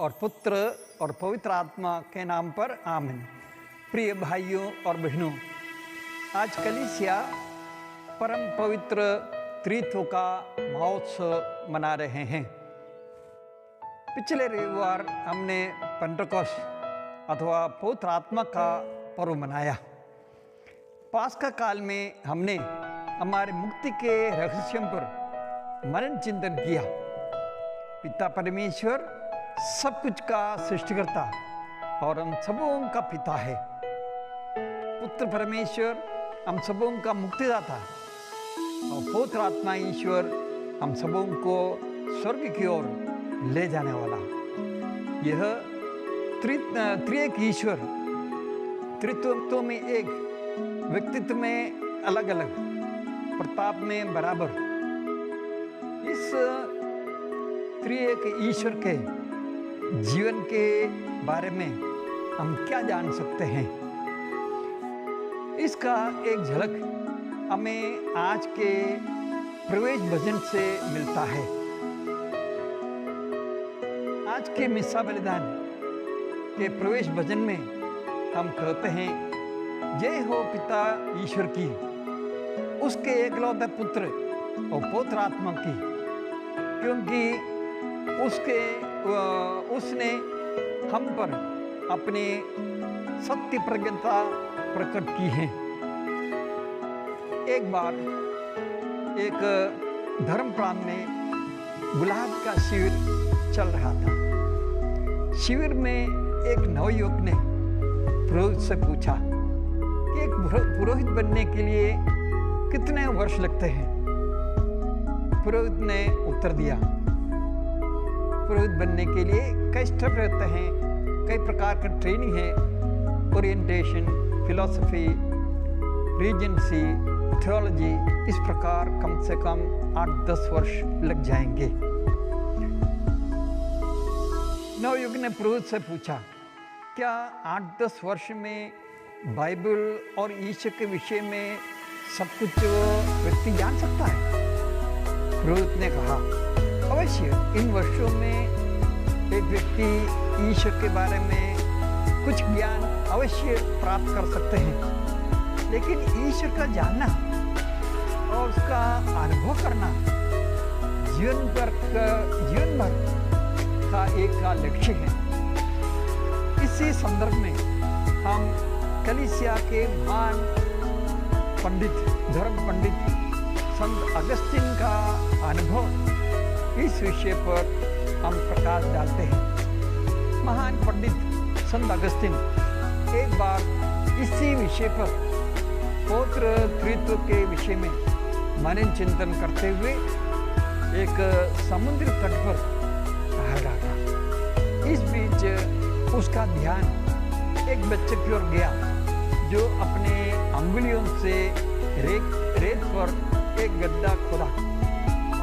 और पुत्र और पवित्र आत्मा के नाम पर आमीन। प्रिय भाइयों और बहनों, आज कलीसिया परम पवित्र त्रित्व का महोत्सव मना रहे हैं। पिछले रविवार हमने पेंटेकोस्ट अथवा पवित्र आत्मा का पर्व मनाया। पास्का काल में हमने हमारे मुक्ति के रहस्यों पर मनन चिंतन किया। पिता परमेश्वर सब कुछ का सृष्टिकर्ता और हम सबों का पिता है। पुत्र परमेश्वर हम सबों का मुक्तिदाता और पवित्र आत्मा ईश्वर हम सबों को स्वर्ग की ओर ले जाने वाला। यह त्रिएक ईश्वर त्रित्व में एक, व्यक्तित्व में अलग अलग, प्रताप में बराबर। इस त्रिएक ईश्वर के जीवन के बारे में हम क्या जान सकते हैं? इसका एक झलक हमें आज के प्रवेश भजन से मिलता है। आज के मिस्सा बलिदान के प्रवेश भजन में हम कहते हैं, जय हो पिता ईश्वर की, उसके एकलौते पुत्र और पवित्र आत्मा की, क्योंकि उसने हम पर अपनी सत्य प्रज्ञता प्रकट की है। एक बार एक धर्म प्रांत में गुलाब का शिविर चल रहा था। शिविर में एक नवयुवक ने पुरोहित से पूछा कि एक पुरोहित बनने के लिए कितने वर्ष लगते हैं? पुरोहित ने उत्तर दिया, पुरोहित बनने के लिए कई स्टेप रहते हैं, कई प्रकार का ट्रेनिंग है, ओरिएंटेशन, फिलॉसफी, रीजेंसी, थियोलॉजी, इस प्रकार कम से कम 8-10 वर्ष लग जाएंगे। नवयुवक ने पुरोहित से पूछा, क्या 8-10 वर्ष में बाइबल और ईश्वर के विषय में सब कुछ व्यक्ति जान सकता है? पुरोहित ने कहा, अवश्य इन वर्षों में एक व्यक्ति ईश्वर के बारे में कुछ ज्ञान अवश्य प्राप्त कर सकते हैं, लेकिन ईश्वर का जानना और उसका अनुभव करना जीवन भर का एक लक्ष्य है। इसी संदर्भ में हम कलीसिया के महान पंडित, धर्म पंडित संत अगस्तीन का अनुभव, इस विषय पर हम प्रकाश डालते हैं। महान पंडित संत अगस्तीन एक बार इसी विषय पर, पवित्र त्रित्व के विषय में मनन चिंतन करते हुए एक समुद्र तट पर टहल रहा था। इस बीच उसका ध्यान एक बच्चे की ओर गया जो अपने अंगुलियों से रेत पर एक गड्ढा खोदा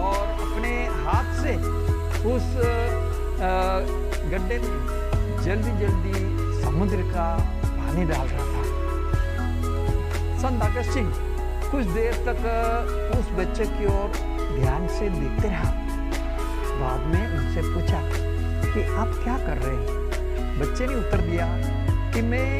और अपने हाथ से उस गड्ढे में जल्दी जल्दी समुद्र का पानी डाल रहा था। संत अगस्तीन कुछ देर तक उस बच्चे की ओर ध्यान से देखते रहा। बाद में उनसे पूछा कि आप क्या कर रहे हैं? बच्चे ने उत्तर दिया कि मैं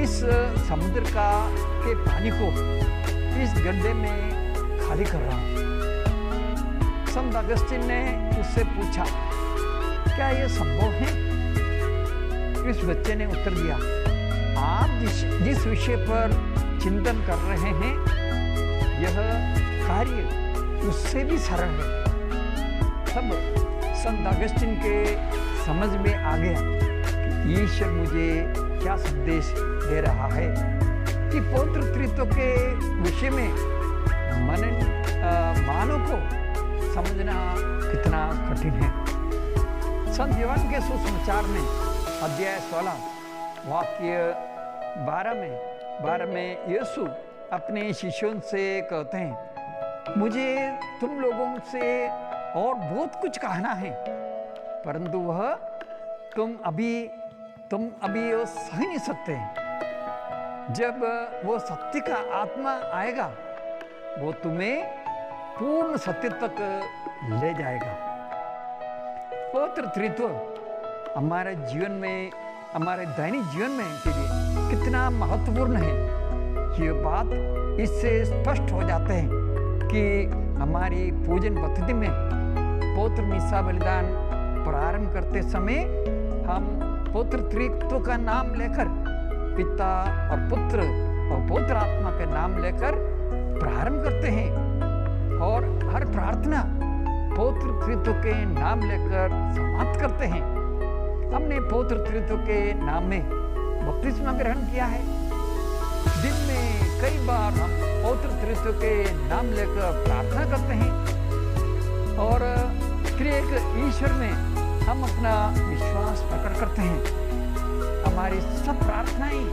इस समुद्र के पानी को इस गड्ढे में खाली कर रहा हूँ। संत अगस्तीन ने उससे पूछा, क्या यह संभव है? इस बच्चे ने उत्तर दिया, आप जिस विषय पर चिंतन कर रहे हैं, यह कार्य उससे भी सरल है। तब संत अगस्तीन के समझ में आ गया कि ईश्वर मुझे क्या संदेश दे रहा है कि पवित्र त्रित्व के विषय में मानव को समझना कितना कठिन है। संत यूहन्ना के सुसमाचार में अध्याय 16 वाक्य 12 में यीशु अपने शिष्यों से कहते हैं, मुझे तुम लोगों से और बहुत कुछ कहना है, परंतु वह तुम अभी वो सह नहीं सकते। जब वो सत्य का आत्मा आएगा, वो तुम्हें पूर्ण सत्य तक ले जाएगा। पवित्र त्रित्व हमारे जीवन में, हमारे दैनिक जीवन में के लिए कितना महत्वपूर्ण है, ये बात इससे स्पष्ट हो जाते हैं कि हमारी पूजन पद्धति में पवित्र मिसा बलिदान प्रारंभ करते समय हम पवित्र त्रित्व का नाम लेकर, पिता और पुत्र और पवित्र आत्मा के नाम लेकर प्रारंभ करते हैं और हर प्रार्थना पवित्र त्रित्व के नाम लेकर समाप्त करते हैं। हमने पवित्र त्रित्व के नाम में बपतिस्मा ग्रहण किया है। दिन में कई बार हम पवित्र त्रित्व के नाम लेकर प्रार्थना करते हैं और फिर एक ईश्वर में हम अपना विश्वास प्रकट करते हैं। हमारी सब प्रार्थनाएं,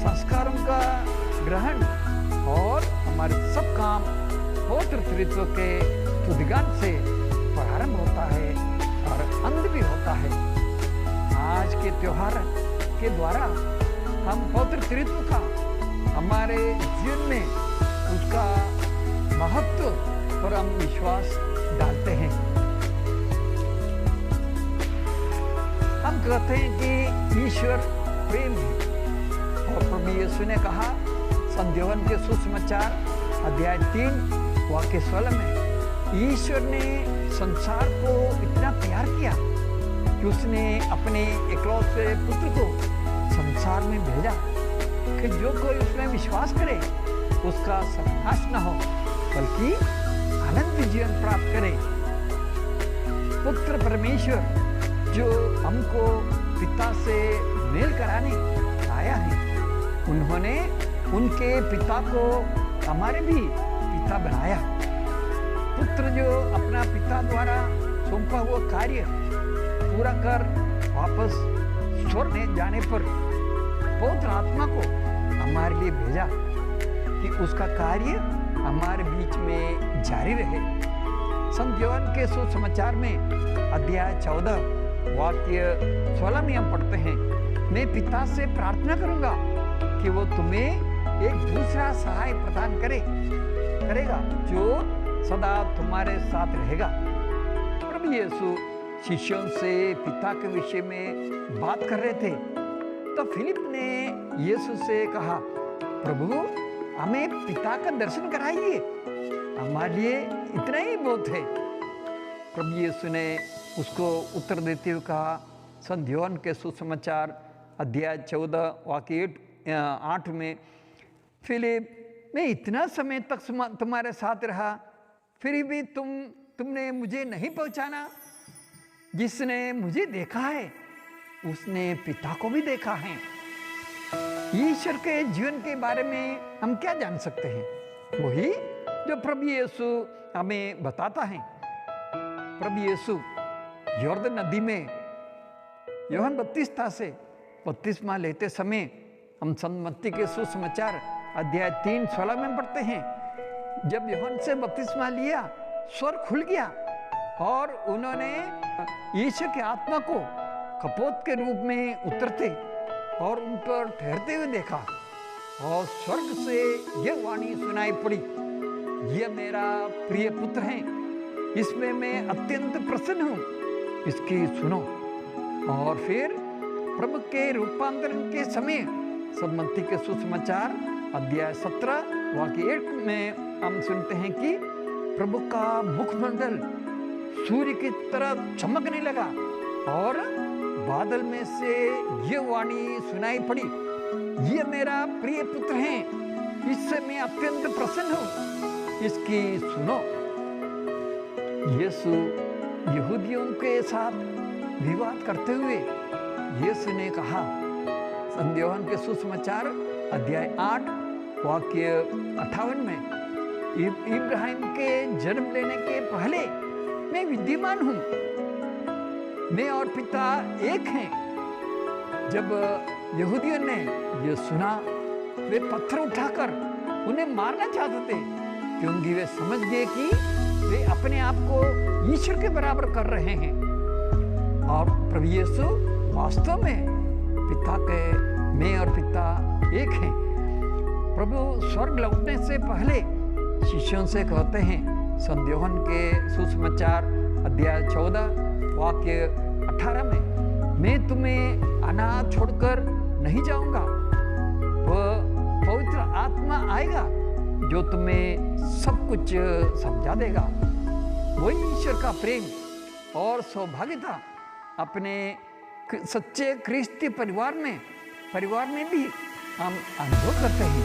संस्कारों का ग्रहण और हमारे सब काम पवित्र त्रित्व के स्तुतिगान से प्रारंभ होता है और अंत भी होता है। आज के त्योहार के द्वारा हम पवित्र त्रित्व का हमारे जीवन में उसका महत्व पर हम विश्वास डालते हैं। हम कहते हैं कि ईश्वर प्रेम है और प्रभु यीशु ने कहा संत यूहन्ना के सुसमाचार अध्याय 3 वाक्य 16 में, ईश्वर ने संसार को इतना प्यार किया कि उसने अपने एकलौते पुत्र को संसार में भेजा कि जो कोई उसमें विश्वास करे उसका सर्वनाश न हो बल्कि अनंत जीवन प्राप्त करे। पुत्र परमेश्वर जो हमको पिता से मेल कराने आया है, उन्होंने उनके पिता को हमारे भी पिता बनाया। पुत्र जो अपना पिता द्वारा सौंपा हुआ कार्य पूरा कर वापस स्वर्ग में जाने पर पवित्र आत्मा को हमारे लिए भेजा कि उसका कार्य हमारे बीच में जारी रहे। संत यूहन्ना के सुसमाचार में अध्याय 14 वाक्य 16 में हम पढ़ते हैं, मैं पिता से प्रार्थना करूंगा कि वो तुम्हें एक दूसरा सहाय प्रदान करेगा जो सदा तुम्हारे साथ रहेगा। प्रभु यीशु शिष्यों से पिता के विषय में बात कर रहे थे तो फिलिप ने यीशु से कहा, प्रभु हमें पिता का दर्शन कराइए, हमारे लिए इतना ही बहुत है। प्रभु यीशु ने उसको उत्तर देते हुए कहा, संत यूहन्ना के सुसमाचार अध्याय 14 वाक्य 8 में, फिलिप मैं इतना समय तक तुम्हारे साथ रहा फिर भी तुमने मुझे नहीं पहचाना। जिसने मुझे देखा है उसने पिता को भी देखा है। ईश्वर के जीवन के बारे में हम क्या जान सकते हैं? वही जो प्रभु यीशु हमें बताता है। प्रभु यीशु यॉर्दन नदी में यूहन्ना बपतिस्मा से बपतिस्मा लेते समय हम संत मत्ती के सुसमाचार अध्याय 3:16 में पढ़ते हैं, जब यूहन्ना से बपतिस्मा लिया स्वर्ग खुल गया और उन्होंने ईश्वर के आत्मा को कपोत के रूप में उतरते और उन पर ठहरते हुए देखा और स्वर्ग से यह वाणी सुनाई पड़ी, यह मेरा प्रिय पुत्र है, इसमें मैं अत्यंत प्रसन्न हूँ, इसकी सुनो। और फिर प्रभु के रूपांतरण के समय संत मत्ती के सुसमाचार अध्याय 17 वाक्य 1 में हम सुनते हैं कि प्रभु का मुखमंडल सूर्य की तरह चमकने लगा और बादल में से ये वाणी सुनाई पड़ी, ये मेरा प्रिय पुत्र है, इससे मैं अत्यंत प्रसन्न हूँ, इसकी सुनो। यीशु यहूदियों के साथ विवाद करते हुए यीशु ने कहा, संत यूहन्ना के सुसमाचार अध्याय 8 वाक्य 58 में, इब्राहिम के जन्म लेने के पहले मैं विद्यमान हूँ, मैं और पिता एक हैं। जब यहूदियों ने यह सुना वे पत्थर उठाकर उन्हें मारना चाहते थे, क्योंकि वे समझ गए कि वे अपने आप को ईश्वर के बराबर कर रहे हैं और प्रभु यीशु वास्तव में पिता के, मैं और पिता एक हैं। प्रभु स्वर्ग लौटने से पहले शिष्यों से कहते हैं, संत यूहन्ना के सुसमाचार अध्याय 14 वाक्य 18 में, मैं तुम्हें अनाथ छोड़कर नहीं जाऊंगा। वह पवित्र आत्मा आएगा जो तुम्हें सब कुछ समझा देगा। वही ईश्वर का प्रेम और सौभाग्यता अपने सच्चे ख्रिस्ती परिवार में भी हम अनुभव करते हैं।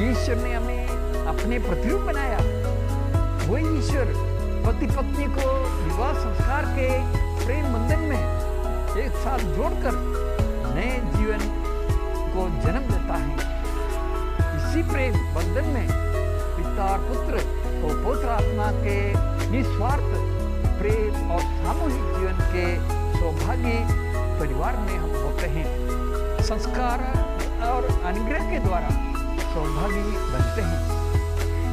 ईश्वर ने हमें अपने प्रतिरूप बनाया। वही ईश्वर पति पत्नी को विवाह संस्कार के प्रेम बंधन में एक साथ जोड़कर नए जीवन को जन्म देता है। इसी प्रेम बंधन में पिता और पुत्र और पवित्र आत्मा के निस्वार्थ प्रेम और सामूहिक जीवन के सौभाग्य परिवार में हम होते हैं। संस्कार और अनुग्रह के द्वारा सौभाग्य बनते हैं।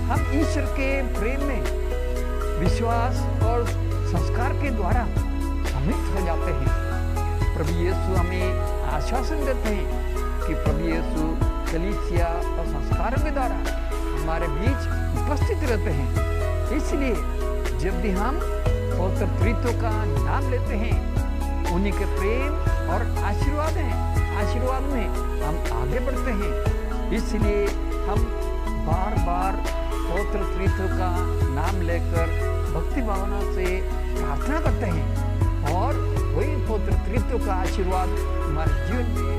हम ईश्वर के प्रेम में विश्वास और संस्कार के द्वारा सम्मिलित हो जाते हैं। प्रभु यीशु हमें आश्वासन देते हैं कि प्रभु यीशु कलीसिया और संस्कारों के द्वारा हमारे बीच उपस्थित रहते हैं। इसलिए जब भी हम पवित्र त्रित्व का नाम लेते हैं, उन्हीं के प्रेम और आशीर्वाद में हम आगे बढ़ते हैं। इसलिए हम बार बार पवित्र त्रित्व का नाम लेकर भक्ति भावना से प्रार्थना करते हैं और वही पवित्र त्रित्व का आशीर्वाद हमारे जीवन में